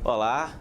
Olá,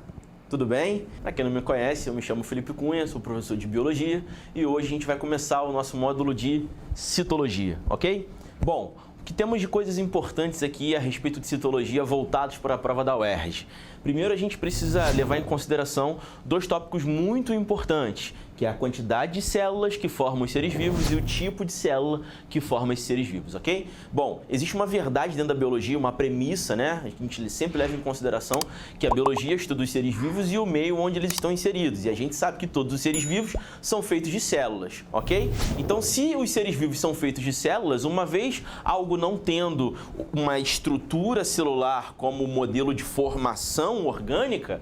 tudo bem? Para quem não me conhece, eu me chamo Felipe Cunha, sou professor de Biologia e hoje a gente vai começar o nosso módulo de Citologia, ok? Bom, o que temos de coisas importantes aqui a respeito de citologia voltados para a prova da UERJ? Primeiro, a gente precisa levar em consideração dois tópicos muito importantes, que é a quantidade de células que formam os seres vivos e o tipo de célula que forma esses seres vivos, ok? Bom, existe uma verdade dentro da biologia, uma premissa, né? A gente sempre leva em consideração que a biologia estuda os seres vivos e o meio onde eles estão inseridos. E a gente sabe que todos os seres vivos são feitos de células, ok? Então, se os seres vivos são feitos de células, uma vez algo não tendo uma estrutura celular como modelo de formação orgânica,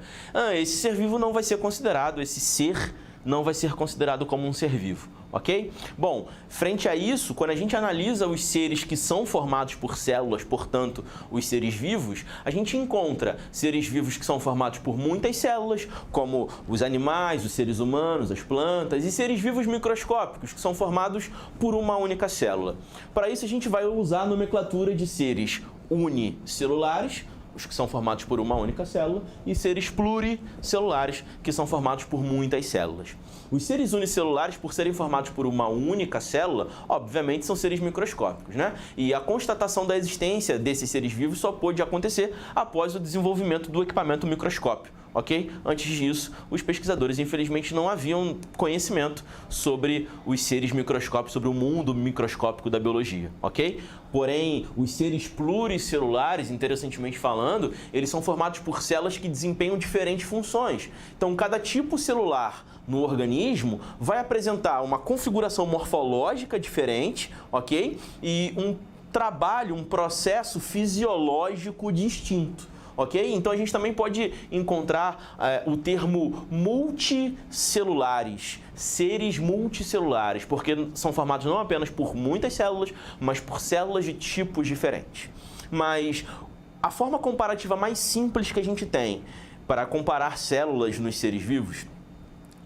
esse ser vivo não vai ser considerado, esse ser não vai ser considerado como um ser vivo, ok? Bom, frente a isso, quando a gente analisa os seres que são formados por células, portanto, os seres vivos, a gente encontra seres vivos que são formados por muitas células, como os animais, os seres humanos, as plantas, e seres vivos microscópicos, que são formados por uma única célula. Para isso, a gente vai usar a nomenclatura de seres unicelulares, os que são formados por uma única célula, e seres pluricelulares, que são formados por muitas células. Os seres unicelulares, por serem formados por uma única célula, obviamente são seres microscópicos, né? E a constatação da existência desses seres vivos só pôde acontecer após o desenvolvimento do equipamento microscópio, ok? Antes disso, os pesquisadores, infelizmente, não haviam conhecimento sobre os seres microscópicos, sobre o mundo microscópico da biologia, ok? Porém, os seres pluricelulares, interessantemente falando, eles são formados por células que desempenham diferentes funções. Então, cada tipo celular no organismo vai apresentar uma configuração morfológica diferente, ok? E um trabalho, um processo fisiológico distinto. Ok? Então a gente também pode encontrar o termo multicelulares, seres multicelulares, porque são formados não apenas por muitas células, mas por células de tipos diferentes. Mas a forma comparativa mais simples que a gente tem para comparar células nos seres vivos,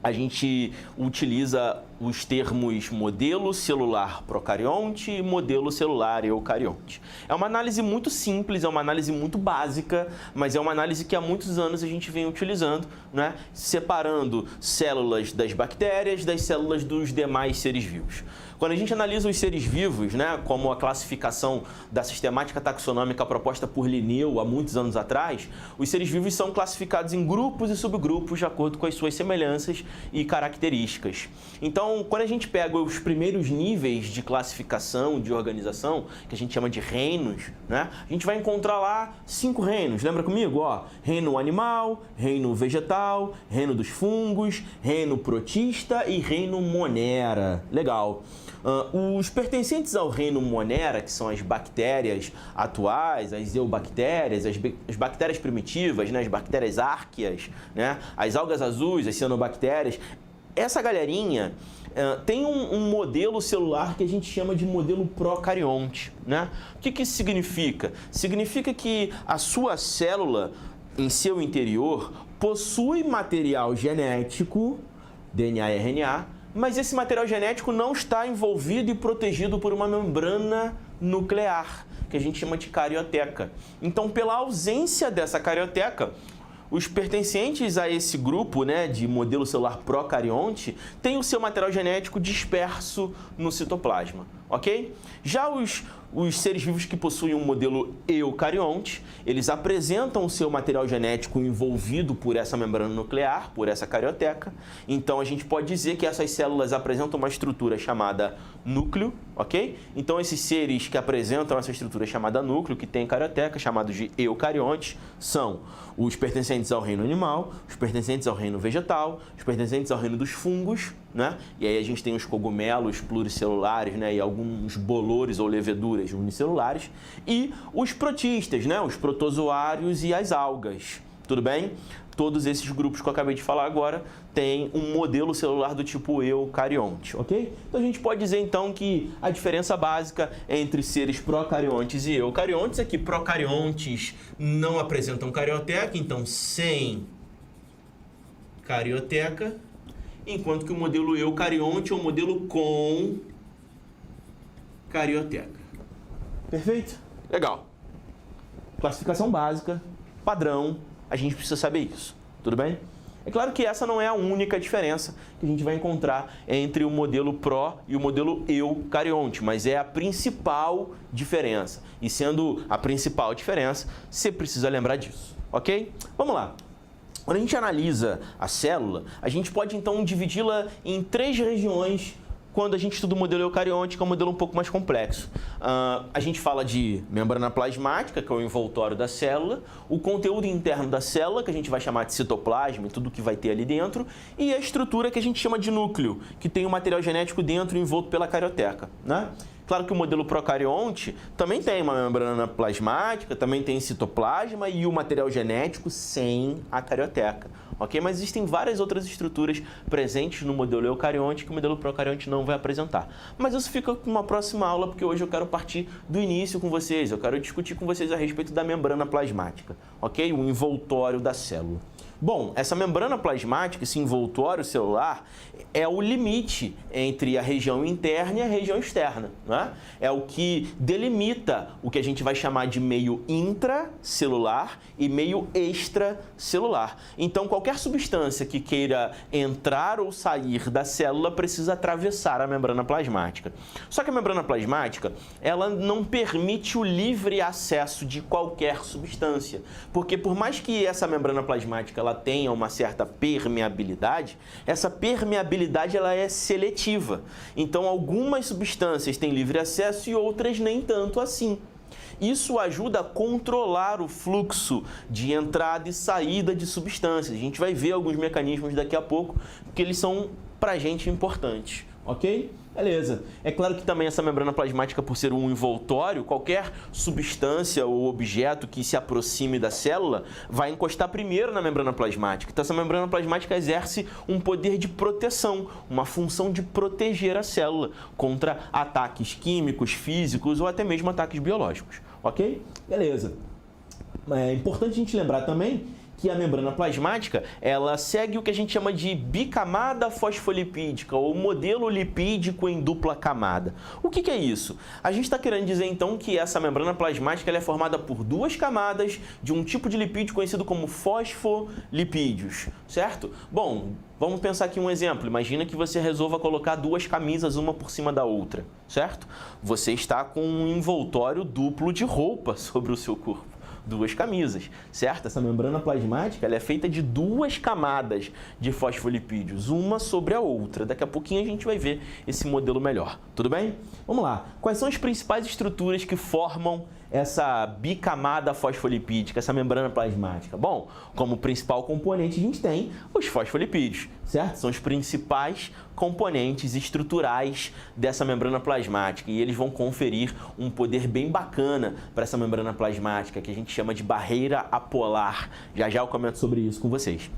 a gente utiliza os termos modelo celular procarionte e modelo celular eucarionte. É uma análise muito simples, é uma análise muito básica, mas é uma análise que há muitos anos a gente vem utilizando, né? Separando células das bactérias das células dos demais seres vivos. Quando a gente analisa os seres vivos, né, como a classificação da sistemática taxonômica proposta por Linneu há muitos anos atrás, os seres vivos são classificados em grupos e subgrupos de acordo com as suas semelhanças e características. Então, quando a gente pega os primeiros níveis de classificação, de organização, que a gente chama de reinos, né, a gente vai encontrar lá 5 reinos. Lembra comigo? Ó, reino animal, reino vegetal, reino dos fungos, reino protista e reino monera. Legal. Os pertencentes ao reino monera, que são as bactérias atuais, as eubactérias, as bactérias primitivas, né, as bactérias árqueas, né, as algas azuis, as cianobactérias, essa galerinha tem um modelo celular que a gente chama de modelo procarionte, né? O que isso significa? Significa que a sua célula, em seu interior, possui material genético, DNA e RNA, mas esse material genético não está envolvido e protegido por uma membrana nuclear, que a gente chama de carioteca. Então, pela ausência dessa carioteca, os pertencentes a esse grupo, né, de modelo celular procarionte têm o seu material genético disperso no citoplasma, ok? Já os seres vivos que possuem um modelo eucarionte, eles apresentam o seu material genético envolvido por essa membrana nuclear, por essa carioteca. Então, a gente pode dizer que essas células apresentam uma estrutura chamada núcleo, ok? Então, esses seres que apresentam essa estrutura chamada núcleo, que tem carioteca, chamados de eucariontes, são os pertencentes ao reino animal, os pertencentes ao reino vegetal, os pertencentes ao reino dos fungos, né? E aí a gente tem os cogumelos pluricelulares, né? E alguns bolores ou leveduras unicelulares, e os protistas, né? Os protozoários e as algas. Tudo bem? Todos esses grupos que eu acabei de falar agora têm um modelo celular do tipo eucarionte, ok? Então a gente pode dizer então que a diferença básica entre seres procariontes e eucariontes é que procariontes não apresentam carioteca, então sem carioteca, enquanto que o modelo eucarionte é um modelo com carioteca. Perfeito? Legal. Classificação básica, padrão. a gente precisa saber isso. Tudo bem? É claro que essa não é a única diferença que a gente vai encontrar entre o modelo pró e o modelo eucarionte, mas é a principal diferença. E sendo a principal diferença, você precisa lembrar disso, ok? Vamos lá. Quando a gente analisa a célula, a gente pode então dividi-la em 3 regiões quando a gente estuda o modelo eucarionte, que é um modelo um pouco mais complexo. A gente fala de membrana plasmática, que é o envoltório da célula, o conteúdo interno da célula, que a gente vai chamar de citoplasma e tudo que vai ter ali dentro, e a estrutura que a gente chama de núcleo, que tem o material genético dentro envolto pela carioteca, né? Claro que o modelo procarionte também tem uma membrana plasmática, também tem citoplasma e o material genético sem a carioteca, ok? Mas existem várias outras estruturas presentes no modelo eucarionte que o modelo procarionte não vai apresentar. Mas isso fica com uma próxima aula, porque hoje eu quero partir do início com vocês, eu quero discutir com vocês a respeito da membrana plasmática, ok? O envoltório da célula. Bom, essa membrana plasmática, esse envoltório celular, é o limite entre a região interna e a região externa, né? É o que delimita o que a gente vai chamar de meio intracelular e meio extracelular. Então, qualquer substância que queira entrar ou sair da célula precisa atravessar a membrana plasmática. Só que a membrana plasmática, ela não permite o livre acesso de qualquer substância, porque por mais que essa membrana plasmática ela tenha uma certa permeabilidade, essa permeabilidade ela é seletiva. Então, algumas substâncias têm livre acesso e outras nem tanto assim. Isso ajuda a controlar o fluxo de entrada e saída de substâncias. A gente vai ver alguns mecanismos daqui a pouco, que eles são para a gente importantes, ok? Beleza. É claro que também essa membrana plasmática, por ser um envoltório, qualquer substância ou objeto que se aproxime da célula vai encostar primeiro na membrana plasmática. Então, essa membrana plasmática exerce um poder de proteção, uma função de proteger a célula contra ataques químicos, físicos ou até mesmo ataques biológicos. Ok? Beleza. É importante a gente lembrar também que a membrana plasmática, ela segue o que a gente chama de bicamada fosfolipídica, ou modelo lipídico em dupla camada. O que é isso? A gente está querendo dizer, então, que essa membrana plasmática ela é formada por 2 camadas de um tipo de lipídio conhecido como fosfolipídios, certo? Bom, vamos pensar aqui um exemplo. Imagina que você resolva colocar 2 camisas, uma por cima da outra, certo? Você está com um envoltório duplo de roupa sobre o seu corpo. 2 camisas, certo? Essa membrana plasmática ela é feita de 2 camadas de fosfolipídios, uma sobre a outra. Daqui a pouquinho a gente vai ver esse modelo melhor, tudo bem? Vamos lá. Quais são as principais estruturas que formam essa bicamada fosfolipídica, essa membrana plasmática? Bom, como principal componente a gente tem os fosfolipídios, certo? São os principais componentes estruturais dessa membrana plasmática e eles vão conferir um poder bem bacana para essa membrana plasmática que a gente chama de barreira apolar. Já já eu comento sobre isso com vocês.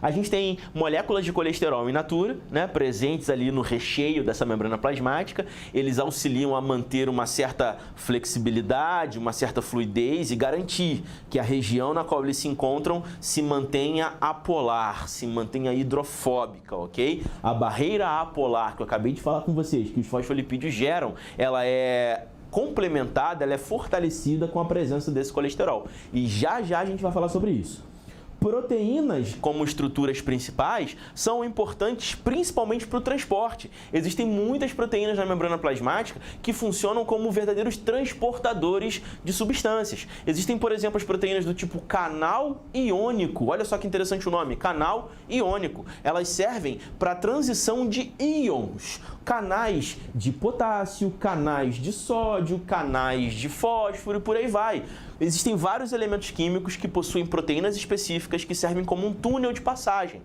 A gente tem moléculas de colesterol in natura, né, presentes ali no recheio dessa membrana plasmática. Eles auxiliam a manter uma certa flexibilidade, uma certa fluidez e garantir que a região na qual eles se encontram se mantenha apolar, se mantenha hidrofóbica, ok? A barreira apolar que eu acabei de falar com vocês, que os fosfolipídios geram, ela é complementada, ela é fortalecida com a presença desse colesterol. E já já a gente vai falar sobre isso. Proteínas, como estruturas principais, são importantes principalmente para o transporte. Existem muitas proteínas na membrana plasmática que funcionam como verdadeiros transportadores de substâncias. Existem, por exemplo, as proteínas do tipo canal iônico. Olha só que interessante o nome, canal iônico. Elas servem para a transição de íons, canais de potássio, canais de sódio, canais de fósforo e por aí vai. Existem vários elementos químicos que possuem proteínas específicas que servem como um túnel de passagem.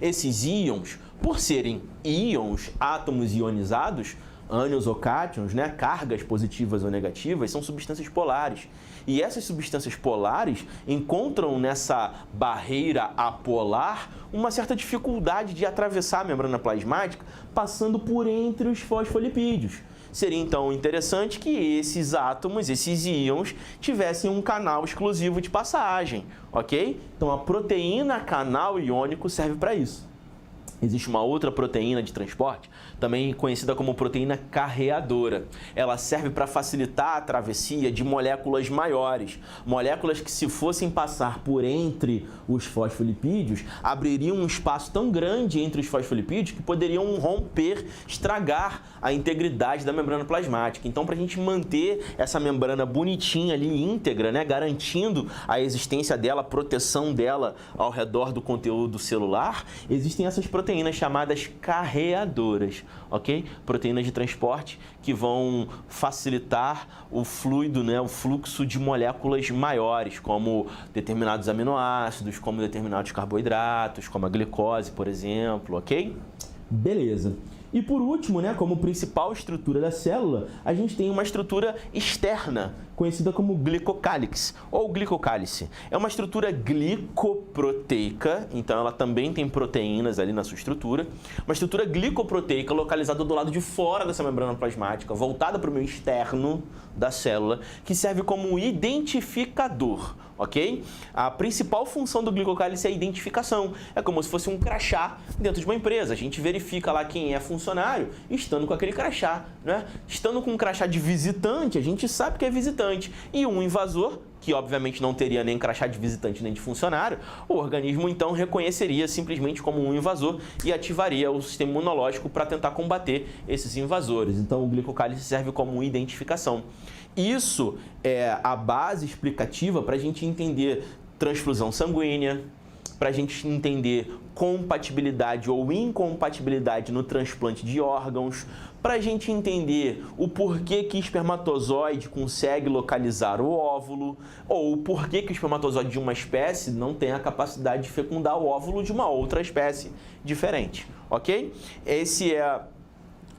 Esses íons, por serem íons, átomos ionizados, ânions ou cátions, né, cargas positivas ou negativas, são substâncias polares. E essas substâncias polares encontram nessa barreira apolar uma certa dificuldade de atravessar a membrana plasmática, passando por entre os fosfolipídios. Seria então interessante que esses átomos, esses íons, tivessem um canal exclusivo de passagem, ok? Então a proteína canal iônico serve para isso. Existe uma outra proteína de transporte, também conhecida como proteína carreadora. Ela serve para facilitar a travessia de moléculas maiores. Moléculas que, se fossem passar por entre os fosfolipídios, abririam um espaço tão grande entre os fosfolipídios que poderiam romper, estragar a integridade da membrana plasmática. Então, para a gente manter essa membrana bonitinha ali, íntegra, né, garantindo a existência dela, a proteção dela ao redor do conteúdo celular, existem essas proteínas chamadas carreadoras, ok? Proteínas de transporte que vão facilitar o fluido, né, o fluxo de moléculas maiores, como determinados aminoácidos, como determinados carboidratos, como a glicose, por exemplo, ok? Beleza. E por último, né, como principal estrutura da célula, a gente tem uma estrutura externa, conhecida como glicocálix ou glicocálice. É uma estrutura glicoproteica, então ela também tem proteínas ali na sua estrutura. Uma estrutura glicoproteica localizada do lado de fora dessa membrana plasmática, voltada para o meio externo da célula, que serve como identificador, ok? A principal função do glicocálice é a identificação. É como se fosse um crachá dentro de uma empresa. A gente verifica lá quem é funcionário estando com aquele crachá, né? Estando com um crachá de visitante, a gente sabe que é visitante. E um invasor, que obviamente não teria nem crachá de visitante nem de funcionário, o organismo então reconheceria simplesmente como um invasor e ativaria o sistema imunológico para tentar combater esses invasores. Então o glicocálice serve como identificação. Isso é a base explicativa para a gente entender transfusão sanguínea, para a gente entender compatibilidade ou incompatibilidade no transplante de órgãos, para a gente entender o porquê que o espermatozoide consegue localizar o óvulo, ou o porquê que o espermatozoide de uma espécie não tem a capacidade de fecundar o óvulo de uma outra espécie diferente, ok? Esse é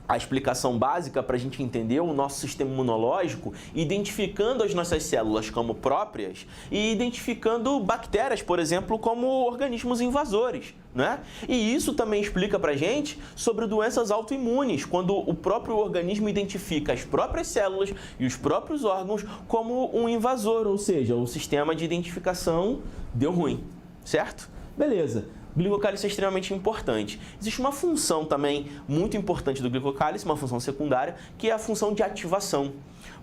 a explicação básica para a gente entender o nosso sistema imunológico, identificando as nossas células como próprias e identificando bactérias, por exemplo, como organismos invasores, né? E isso também explica para a gente sobre doenças autoimunes, quando o próprio organismo identifica as próprias células e os próprios órgãos como um invasor, ou seja, o sistema de identificação deu ruim, certo? Beleza. O glicocálice é extremamente importante. Existe uma função também muito importante do glicocálice, uma função secundária, que é a função de ativação.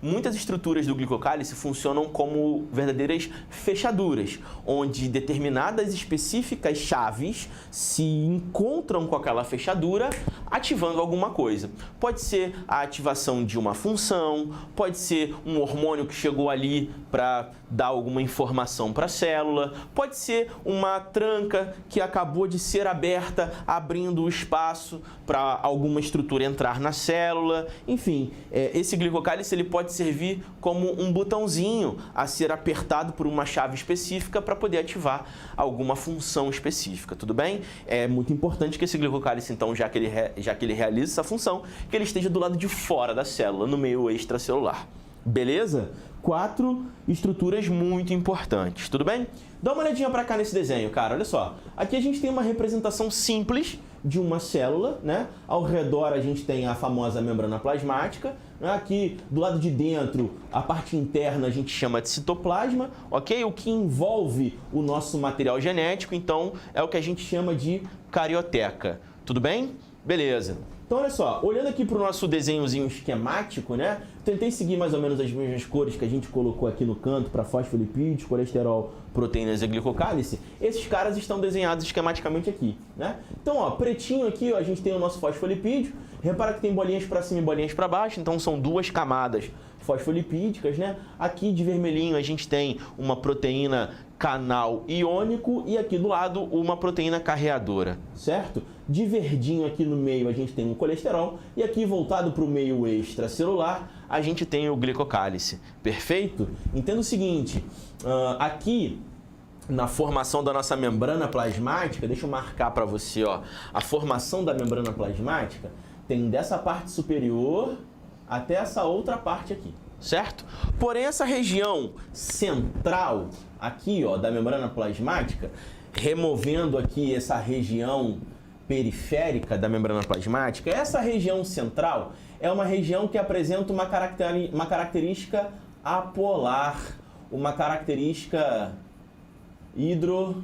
Muitas estruturas do glicocálice funcionam como verdadeiras fechaduras, onde determinadas específicas chaves se encontram com aquela fechadura, ativando alguma coisa. Pode ser a ativação de uma função, pode ser um hormônio que chegou ali para dar alguma informação para a célula, pode ser uma tranca que acabou de ser aberta, abrindo o espaço para alguma estrutura entrar na célula. Enfim, esse glicocálice ele pode servir como um botãozinho a ser apertado por uma chave específica para poder ativar alguma função específica, tudo bem? É muito importante que esse glicocálice, então, já que ele realiza essa função, que ele esteja do lado de fora da célula, no meio extracelular. Beleza? 4 estruturas muito importantes, tudo bem? Dá uma olhadinha para cá nesse desenho, cara, olha só. Aqui a gente tem uma representação simples de uma célula, né? Ao redor a gente tem a famosa membrana plasmática, né? Aqui do lado de dentro, a parte interna a gente chama de citoplasma, ok? O que envolve o nosso material genético, então, é o que a gente chama de carioteca, tudo bem? Beleza. Então, olha só, olhando aqui para o nosso desenhozinho esquemático, né? Tentei seguir mais ou menos as mesmas cores que a gente colocou aqui no canto para fosfolipídios, colesterol, proteínas e glicocálice. Esses caras estão desenhados esquematicamente aqui, né? Então, ó, pretinho aqui, ó, a gente tem o nosso fosfolipídio. Repara que tem bolinhas para cima e bolinhas para baixo, então são 2 camadas fosfolipídicas, né? Aqui de vermelhinho a gente tem uma proteína canal iônico e aqui do lado uma proteína carreadora, certo? De verdinho aqui no meio a gente tem o colesterol e aqui voltado para o meio extracelular a gente tem o glicocálice, perfeito? Entenda o seguinte, aqui na formação da nossa membrana plasmática, deixa eu marcar para você, ó, a formação da membrana plasmática tem dessa parte superior até essa outra parte aqui, certo? Porém, essa região central aqui, ó, da membrana plasmática, removendo aqui essa região periférica da membrana plasmática, essa região central é uma região que apresenta uma característica apolar, uma característica hidrofóbica,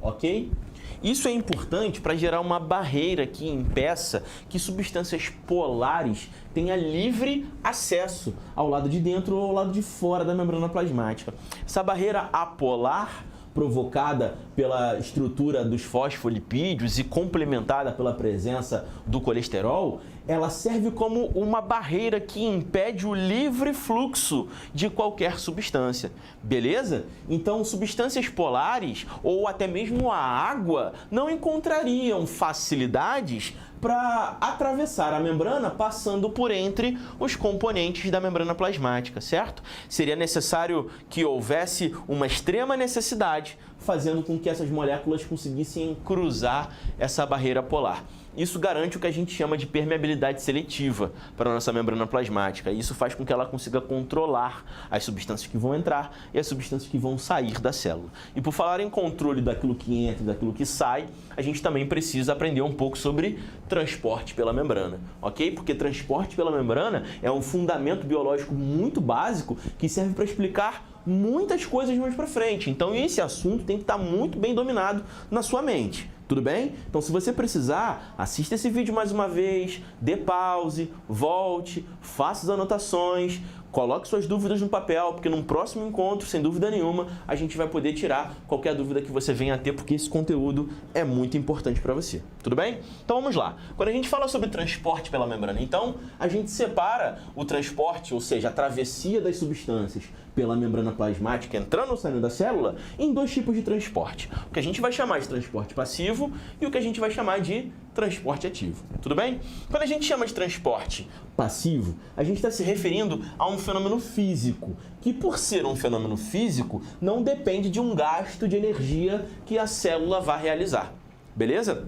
ok? Isso é importante para gerar uma barreira que impeça que substâncias polares tenham livre acesso ao lado de dentro ou ao lado de fora da membrana plasmática. Essa barreira apolar, provocada pela estrutura dos fosfolipídios e complementada pela presença do colesterol, ela serve como uma barreira que impede o livre fluxo de qualquer substância, beleza? Então, substâncias polares ou até mesmo a água não encontrariam facilidades para atravessar a membrana passando por entre os componentes da membrana plasmática, certo? Seria necessário que houvesse uma extrema necessidade, fazendo com que essas moléculas conseguissem cruzar essa barreira polar. Isso garante o que a gente chama de permeabilidade seletiva para a nossa membrana plasmática. Isso faz com que ela consiga controlar as substâncias que vão entrar e as substâncias que vão sair da célula. E por falar em controle daquilo que entra e daquilo que sai, a gente também precisa aprender um pouco sobre transporte pela membrana, ok? Porque transporte pela membrana é um fundamento biológico muito básico que serve para explicar muitas coisas mais para frente. Então, esse assunto tem que estar muito bem dominado na sua mente. Tudo bem? Então, se você precisar, assista esse vídeo mais uma vez, dê pause, volte, faça as anotações, coloque suas dúvidas no papel, porque num próximo encontro, sem dúvida nenhuma, a gente vai poder tirar qualquer dúvida que você venha a ter, porque esse conteúdo é muito importante para você. Tudo bem? Então, vamos lá. Quando a gente fala sobre transporte pela membrana, então, a gente separa o transporte, ou seja, a travessia das substâncias pela membrana plasmática entrando ou saindo da célula, em dois tipos de transporte. O que a gente vai chamar de transporte passivo e o que a gente vai chamar de transporte ativo. Tudo bem? Quando a gente chama de transporte passivo, a gente está se referindo a um fenômeno físico, que por ser um fenômeno físico, não depende de um gasto de energia que a célula vai realizar. Beleza?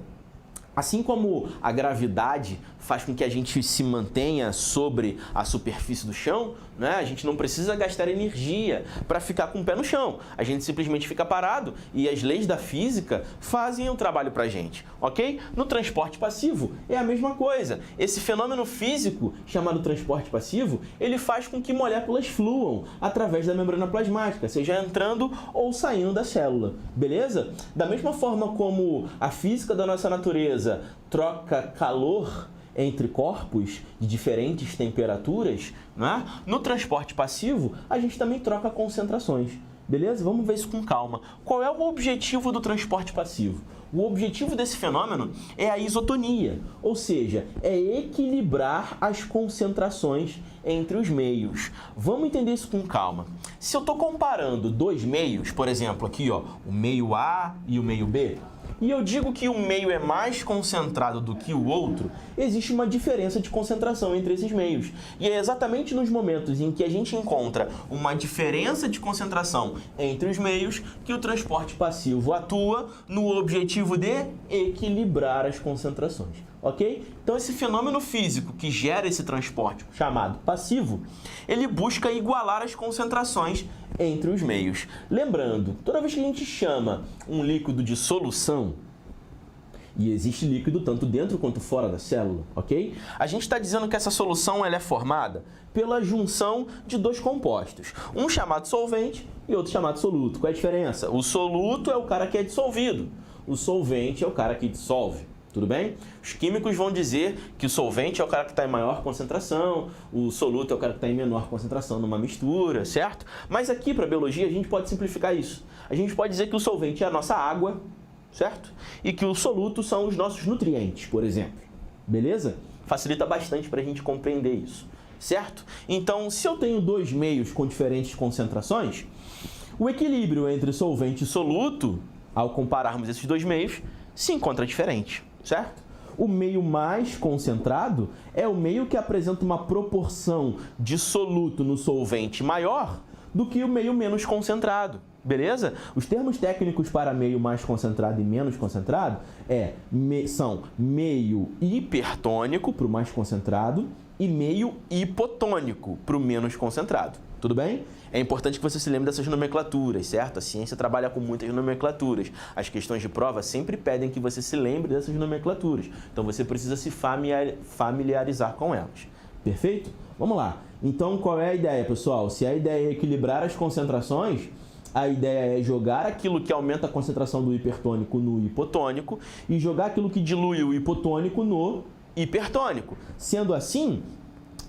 Assim como a gravidade faz com que a gente se mantenha sobre a superfície do chão, né? A gente não precisa gastar energia para ficar com o pé no chão. A gente simplesmente fica parado e as leis da física fazem o trabalho para a gente, ok? No transporte passivo é a mesma coisa. Esse fenômeno físico, chamado transporte passivo, ele faz com que moléculas fluam através da membrana plasmática, seja entrando ou saindo da célula, beleza? Da mesma forma como a física da nossa natureza troca calor entre corpos de diferentes temperaturas, né? No transporte passivo, a gente também troca concentrações, beleza? Vamos ver isso com calma. Qual é o objetivo do transporte passivo? O objetivo desse fenômeno é a isotonia, ou seja, é equilibrar as concentrações entre os meios. Vamos entender isso com calma. Se eu estou comparando dois meios, por exemplo, aqui ó, o meio A e o meio B, e eu digo que um meio é mais concentrado do que o outro, existe uma diferença de concentração entre esses meios. E é exatamente nos momentos em que a gente encontra uma diferença de concentração entre os meios que o transporte passivo atua no objetivo de equilibrar as concentrações. Ok? Então, esse fenômeno físico que gera esse transporte, chamado passivo, ele busca igualar as concentrações entre os meios. Lembrando, toda vez que a gente chama um líquido de solução, e existe líquido tanto dentro quanto fora da célula, ok? A gente está dizendo que essa solução ela é formada pela junção de dois compostos, um chamado solvente e outro chamado soluto. Qual é a diferença? O soluto é o cara que é dissolvido, o solvente é o cara que dissolve. Tudo bem? Os químicos vão dizer que o solvente é o cara que está em maior concentração, o soluto é o cara que está em menor concentração numa mistura, certo? Mas aqui, para a biologia, a gente pode simplificar isso. A gente pode dizer que o solvente é a nossa água, certo? E que o soluto são os nossos nutrientes, por exemplo. Beleza? Facilita bastante para a gente compreender isso, certo? Então, se eu tenho dois meios com diferentes concentrações, o equilíbrio entre solvente e soluto, ao compararmos esses dois meios, se encontra diferente. Certo? O meio mais concentrado é o meio que apresenta uma proporção de soluto no solvente maior do que o meio menos concentrado, beleza? Os termos técnicos para meio mais concentrado e menos concentrado são meio hipertônico para o mais concentrado e meio hipotônico para o menos concentrado. Tudo bem? É importante que você se lembre dessas nomenclaturas, certo? A ciência trabalha com muitas nomenclaturas. As questões de prova sempre pedem que você se lembre dessas nomenclaturas. Então, você precisa se familiarizar com elas. Perfeito? Vamos lá. Então, qual é a ideia, pessoal? Se a ideia é equilibrar as concentrações, A ideia é jogar aquilo que aumenta a concentração do hipertônico no hipotônico e jogar aquilo que dilui o hipotônico no hipertônico. Sendo assim,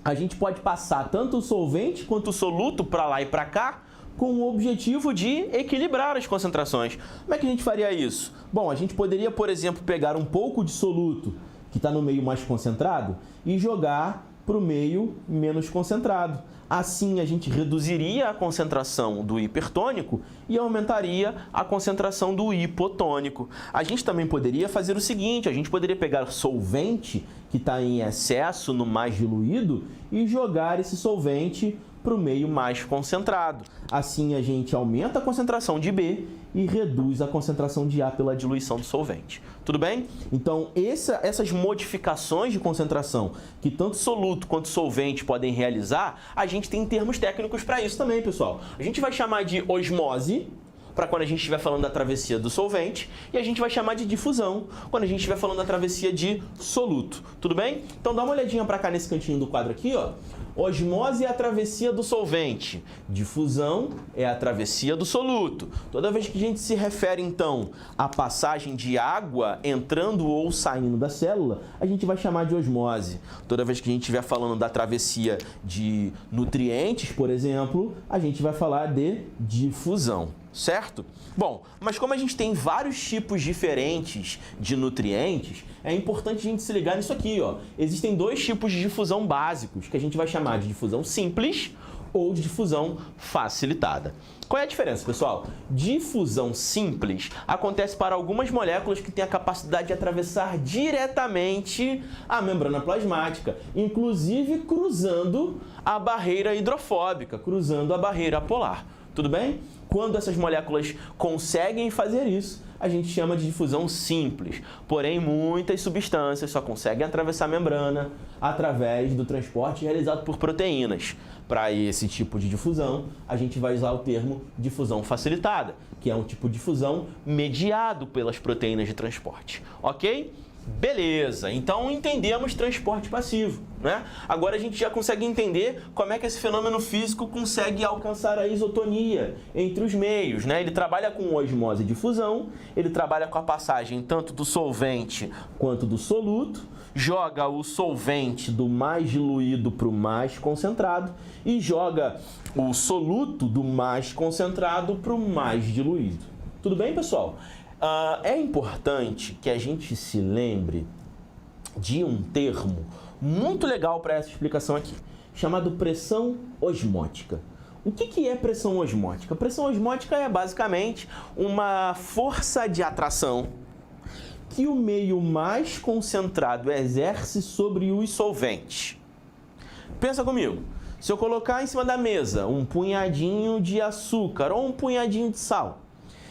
a gente pode passar tanto o solvente quanto o soluto para lá e para cá com o objetivo de equilibrar as concentrações. Como é que a gente faria isso? Bom, a gente poderia, por exemplo, pegar um pouco de soluto que está no meio mais concentrado e jogar para o meio menos concentrado. Assim, a gente reduziria a concentração do hipertônico e aumentaria a concentração do hipotônico. A gente também poderia fazer o seguinte, a gente poderia pegar solvente que está em excesso no mais diluído e jogar esse solvente para o meio mais concentrado. Assim, a gente aumenta a concentração de B e reduz a concentração de A pela diluição do solvente. Tudo bem? Então, essas modificações de concentração que tanto soluto quanto solvente podem realizar, a gente tem termos técnicos para isso também, pessoal. A gente vai chamar de osmose, para quando a gente estiver falando da travessia do solvente, e a gente vai chamar de difusão quando a gente estiver falando da travessia de soluto. Tudo bem? Então dá uma olhadinha para cá nesse cantinho do quadro aqui, ó. Osmose é a travessia do solvente, difusão é a travessia do soluto. Toda vez que a gente se refere, então, à passagem de água entrando ou saindo da célula, a gente vai chamar de osmose. Toda vez que a gente estiver falando da travessia de nutrientes, por exemplo, a gente vai falar de difusão. Certo? Bom, mas como a gente tem vários tipos diferentes de nutrientes, é importante a gente se ligar nisso aqui, ó. Existem dois tipos de difusão básicos, que a gente vai chamar de difusão simples ou de difusão facilitada. Qual é a diferença, pessoal? Difusão simples acontece para algumas moléculas que têm a capacidade de atravessar diretamente a membrana plasmática, inclusive cruzando a barreira hidrofóbica, cruzando a barreira polar. Tudo bem? Quando essas moléculas conseguem fazer isso, a gente chama de difusão simples. Porém, muitas substâncias só conseguem atravessar a membrana através do transporte realizado por proteínas. Para esse tipo de difusão, a gente vai usar o termo difusão facilitada, que é um tipo de difusão mediado pelas proteínas de transporte. Ok? Beleza, então entendemos transporte passivo, né? Agora a gente já consegue entender como é que esse fenômeno físico consegue alcançar a isotonia entre os meios, né? Ele trabalha com osmose e difusão, ele trabalha com a passagem tanto do solvente quanto do soluto, joga o solvente do mais diluído para o mais concentrado e joga o soluto do mais concentrado para o mais diluído. Tudo bem, pessoal? É importante que a gente se lembre de um termo muito legal para essa explicação aqui, chamado pressão osmótica. O que é pressão osmótica? Pressão osmótica é basicamente uma força de atração que o meio mais concentrado exerce sobre os solventes. Pensa comigo, se eu colocar em cima da mesa um punhadinho de açúcar ou um punhadinho de sal,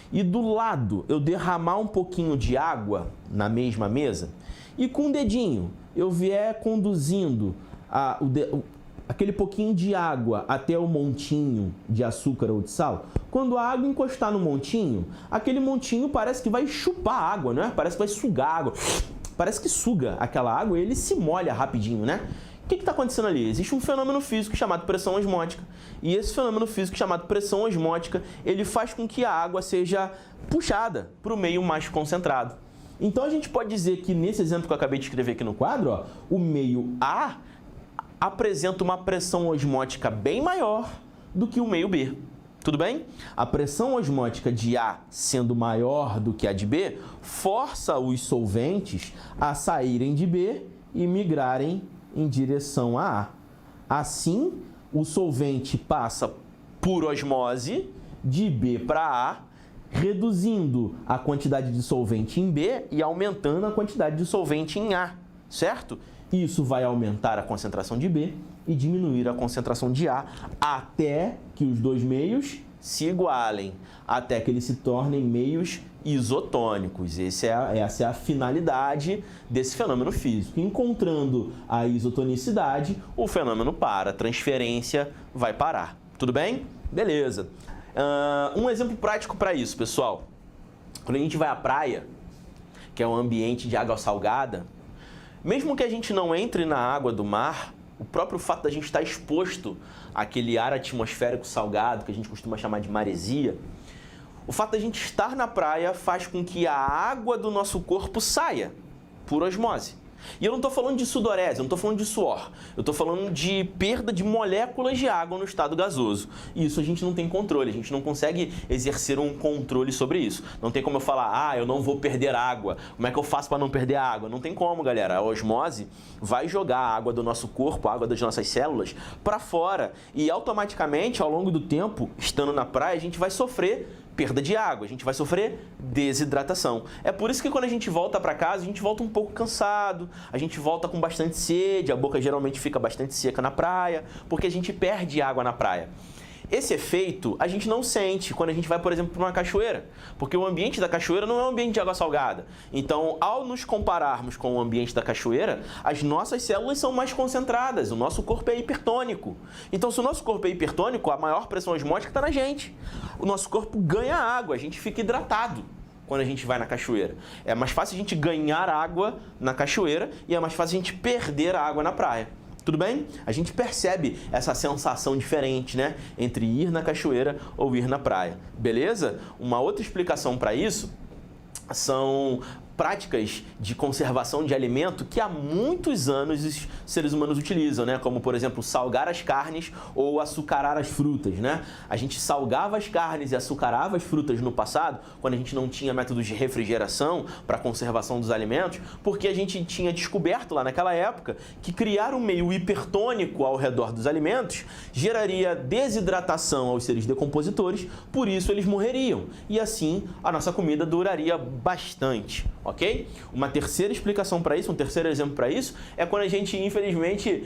e do lado eu derramar um pouquinho de água na mesma mesa e com o dedinho eu vier conduzindo aquele pouquinho de água até o montinho de açúcar ou de sal, quando a água encostar no montinho, aquele montinho parece que vai chupar água, não é? Parece que vai sugar água, parece que suga aquela água e ele se molha rapidinho, né? O que está acontecendo ali? Existe um fenômeno físico chamado pressão osmótica. E esse fenômeno físico chamado pressão osmótica, ele faz com que a água seja puxada para o meio mais concentrado. Então a gente pode dizer que nesse exemplo que eu acabei de escrever aqui no quadro, ó, o meio A apresenta uma pressão osmótica bem maior do que o meio B. Tudo bem? A pressão osmótica de A sendo maior do que a de B, força os solventes a saírem de B e migrarem em direção a A. Assim, o solvente passa por osmose de B para A, reduzindo a quantidade de solvente em B e aumentando a quantidade de solvente em A, certo? Isso vai aumentar a concentração de B e diminuir a concentração de A até que os dois meios se igualem, até que eles se tornem meios isotônicos. Essa é a finalidade desse fenômeno físico. Encontrando a isotonicidade, o fenômeno para, a transferência vai parar. Tudo bem? Beleza. Um exemplo prático para isso, pessoal. Quando a gente vai à praia, que é um ambiente de água salgada, mesmo que a gente não entre na água do mar, o próprio fato da gente estar exposto àquele ar atmosférico salgado, que a gente costuma chamar de maresia, o fato da gente estar na praia faz com que a água do nosso corpo saia por osmose. E eu não estou falando de sudorese, eu não estou falando de suor. Eu estou falando de perda de moléculas de água no estado gasoso. E isso a gente não tem controle, a gente não consegue exercer um controle sobre isso. Não tem como eu falar, eu não vou perder água. Como é que eu faço para não perder água? Não tem como, galera. A osmose vai jogar a água do nosso corpo, a água das nossas células, para fora. E automaticamente, ao longo do tempo, estando na praia, a gente vai sofrer perda de água, a gente vai sofrer desidratação. É por isso que quando a gente volta para casa, a gente volta um pouco cansado, a gente volta com bastante sede, a boca geralmente fica bastante seca na praia, porque a gente perde água na praia. Esse efeito a gente não sente quando a gente vai, por exemplo, para uma cachoeira, porque o ambiente da cachoeira não é um ambiente de água salgada. Então, ao nos compararmos com o ambiente da cachoeira, as nossas células são mais concentradas, o nosso corpo é hipertônico. Então, se o nosso corpo é hipertônico, a maior pressão osmótica está na gente. O nosso corpo ganha água, a gente fica hidratado quando a gente vai na cachoeira. É mais fácil a gente ganhar água na cachoeira e é mais fácil a gente perder a água na praia. Tudo bem? A gente percebe essa sensação diferente, né? Entre ir na cachoeira ou ir na praia. Beleza? Uma outra explicação para isso são práticas de conservação de alimento que há muitos anos os seres humanos utilizam, né? Como, por exemplo, salgar as carnes ou açucarar as frutas, né? A gente salgava as carnes e açucarava as frutas no passado, quando a gente não tinha métodos de refrigeração para conservação dos alimentos, porque a gente tinha descoberto lá naquela época que criar um meio hipertônico ao redor dos alimentos geraria desidratação aos seres decompositores, por isso eles morreriam. E assim a nossa comida duraria bastante. Ok? Uma terceira explicação para isso, um terceiro exemplo para isso, é quando a gente, infelizmente,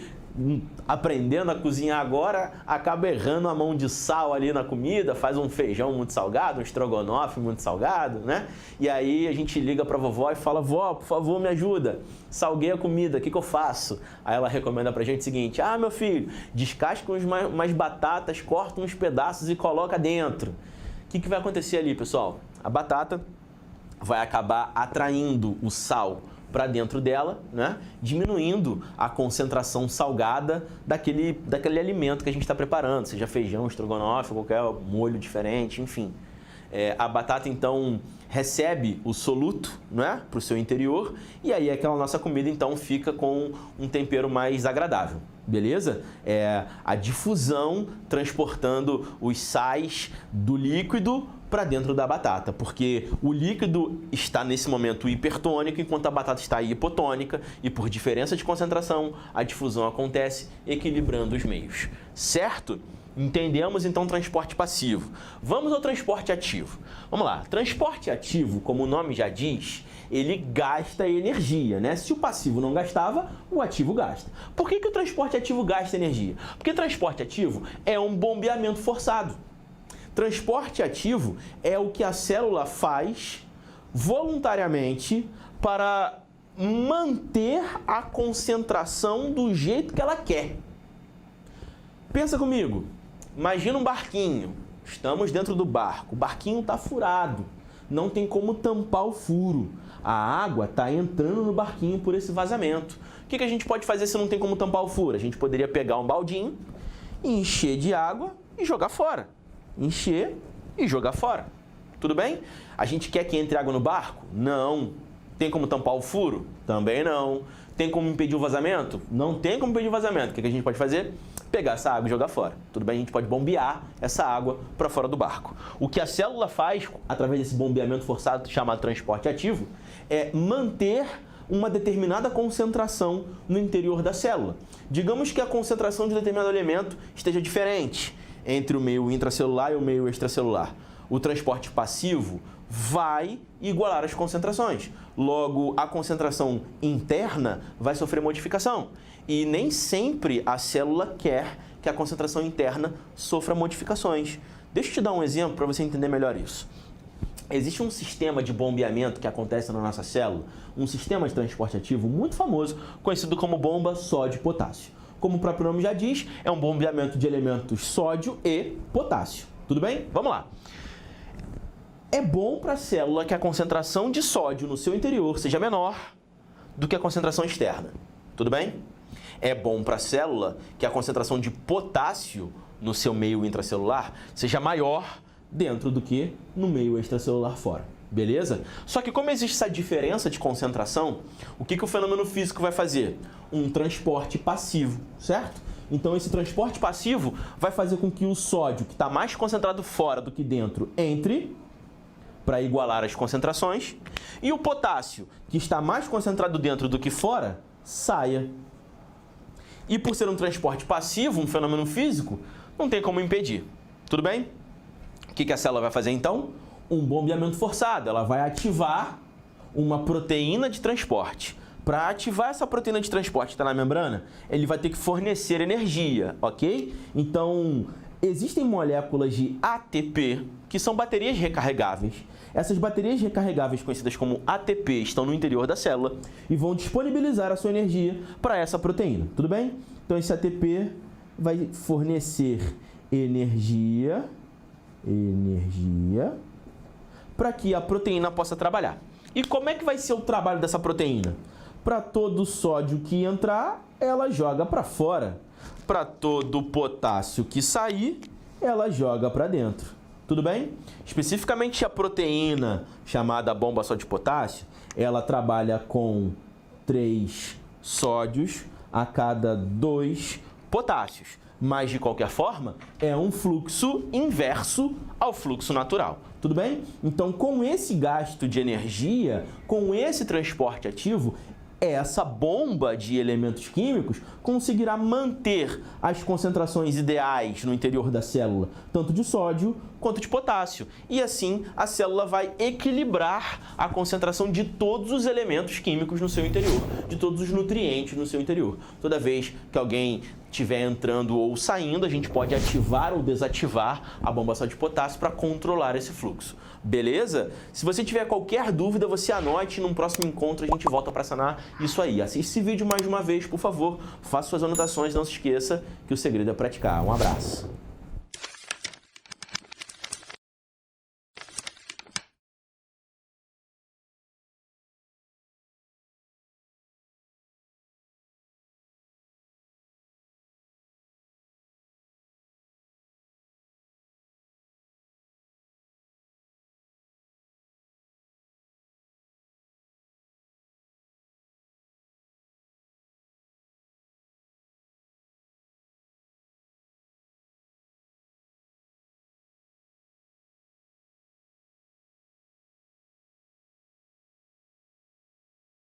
aprendendo a cozinhar agora, acaba errando a mão de sal ali na comida, faz um feijão muito salgado, um estrogonofe muito salgado, né? E aí a gente liga para a vovó e fala, vó, por favor, me ajuda, salguei a comida, o que eu faço? Aí ela recomenda pra gente o seguinte, meu filho, descasca umas batatas, corta uns pedaços e coloca dentro. O que vai acontecer ali, pessoal? A batata vai acabar atraindo o sal para dentro dela, né? Diminuindo a concentração salgada daquele alimento que a gente está preparando, seja feijão, estrogonofe, qualquer molho diferente, enfim. A batata, então, recebe o soluto, né, para o seu interior e aí aquela nossa comida, então, fica com um tempero mais agradável. Beleza? A difusão transportando os sais do líquido para dentro da batata, porque o líquido está nesse momento hipertônico, enquanto a batata está hipotônica e por diferença de concentração a difusão acontece equilibrando os meios. Certo? Entendemos então transporte passivo. Vamos ao transporte ativo. Vamos lá. Transporte ativo, como o nome já diz, ele gasta energia, né? Se o passivo não gastava, o ativo gasta. Por que o transporte ativo gasta energia? Porque transporte ativo é um bombeamento forçado. Transporte ativo é o que a célula faz voluntariamente para manter a concentração do jeito que ela quer. Pensa comigo. Imagina um barquinho, estamos dentro do barco, o barquinho está furado, não tem como tampar o furo, a água está entrando no barquinho por esse vazamento. O que a gente pode fazer se não tem como tampar o furo? A gente poderia pegar um baldinho, encher de água e jogar fora. Encher e jogar fora. Tudo bem? A gente quer que entre água no barco? Não. Tem como tampar o furo? Também não. Tem como impedir o vazamento? Não tem como impedir o vazamento. O que a gente pode fazer? Pegar essa água e jogar fora. Tudo bem? A gente pode bombear essa água para fora do barco. O que a célula faz, através desse bombeamento forçado chamado transporte ativo, é manter uma determinada concentração no interior da célula. Digamos que a concentração de determinado elemento esteja diferente entre o meio intracelular e o meio extracelular. O transporte passivo vai igualar as concentrações. Logo, a concentração interna vai sofrer modificação. E nem sempre a célula quer que a concentração interna sofra modificações. Deixa eu te dar um exemplo para você entender melhor isso. Existe um sistema de bombeamento que acontece na nossa célula, um sistema de transporte ativo muito famoso, conhecido como bomba sódio-potássio. Como o próprio nome já diz, é um bombeamento de elementos sódio e potássio. Tudo bem? Vamos lá. É bom para a célula que a concentração de sódio no seu interior seja menor do que a concentração externa. Tudo bem? É bom para a célula que a concentração de potássio no seu meio intracelular seja maior dentro do que no meio extracelular fora. Beleza? Só que como existe essa diferença de concentração, o que o fenômeno físico vai fazer? Um transporte passivo, certo? Então esse transporte passivo vai fazer com que o sódio, que está mais concentrado fora do que dentro, entre para igualar as concentrações, e o potássio, que está mais concentrado dentro do que fora, saia. E por ser um transporte passivo, um fenômeno físico, não tem como impedir. Tudo bem? O que a célula vai fazer então? Um bombeamento forçado. Ela vai ativar uma proteína de transporte. Para ativar essa proteína de transporte que está na membrana, ele vai ter que fornecer energia, ok? Então, existem moléculas de ATP, que são baterias recarregáveis. Essas baterias recarregáveis, conhecidas como ATP, estão no interior da célula e vão disponibilizar a sua energia para essa proteína. Tudo bem? Então, esse ATP vai fornecer energia para que a proteína possa trabalhar. E como é que vai ser o trabalho dessa proteína? Para todo sódio que entrar, ela joga para fora. Para todo potássio que sair, ela joga para dentro. Tudo bem? Especificamente a proteína chamada bomba só de potássio, ela trabalha com 3 sódios a cada 2 potássios. Mas, de qualquer forma, é um fluxo inverso ao fluxo natural. Tudo bem? Então, com esse gasto de energia, com esse transporte ativo, essa bomba de elementos químicos conseguirá manter as concentrações ideais no interior da célula, tanto de sódio quanto de potássio. E assim, a célula vai equilibrar a concentração de todos os elementos químicos no seu interior, de todos os nutrientes no seu interior. Toda vez que alguém estiver entrando ou saindo, a gente pode ativar ou desativar a bomba só de potássio para controlar esse fluxo. Beleza? Se você tiver qualquer dúvida, você anote, num próximo encontro a gente volta para sanar isso aí. Assista esse vídeo mais de uma vez, por favor, faça suas anotações, não se esqueça que o segredo é praticar. Um abraço.